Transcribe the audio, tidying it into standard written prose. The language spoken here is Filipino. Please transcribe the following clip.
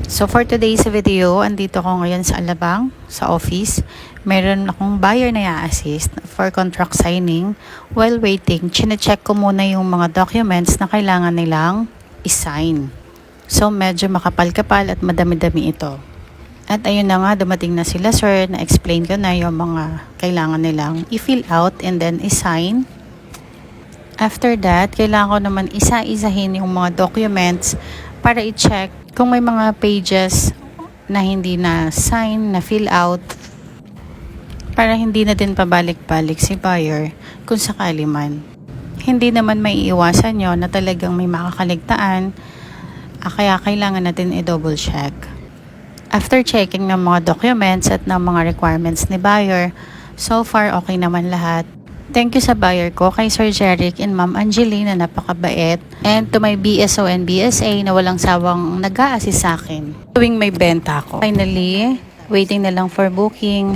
So for today's video, andito ko ngayon sa Alabang, sa office. Meron akong buyer na i-assist for contract signing. While waiting, chine-check ko muna yung mga documents na kailangan nilang i-sign. So medyo makapal-kapal at madami-dami ito. At ayun na nga, dumating na sila sir, na-explain ko na yung mga kailangan nilang i-fill out and then i-sign. After that, kailangan ko naman isa-isahin yung mga documents para i-check kung may mga pages na hindi na sign, na fill out, para hindi na din pabalik-balik si buyer kung sakali man. Hindi naman may iiwasan yon na talagang may makakaligtaan, kaya kailangan natin i-double check. After checking ng mga documents at ng mga requirements ni buyer, so far okay naman lahat. Thank you sa buyer ko, kay Sir Jeric and Ma'am Angeline na napakabait. And to my BSO and BSA na walang sawang nag-a-assist sa akin tuwing may benta ako. Finally, waiting na lang for booking.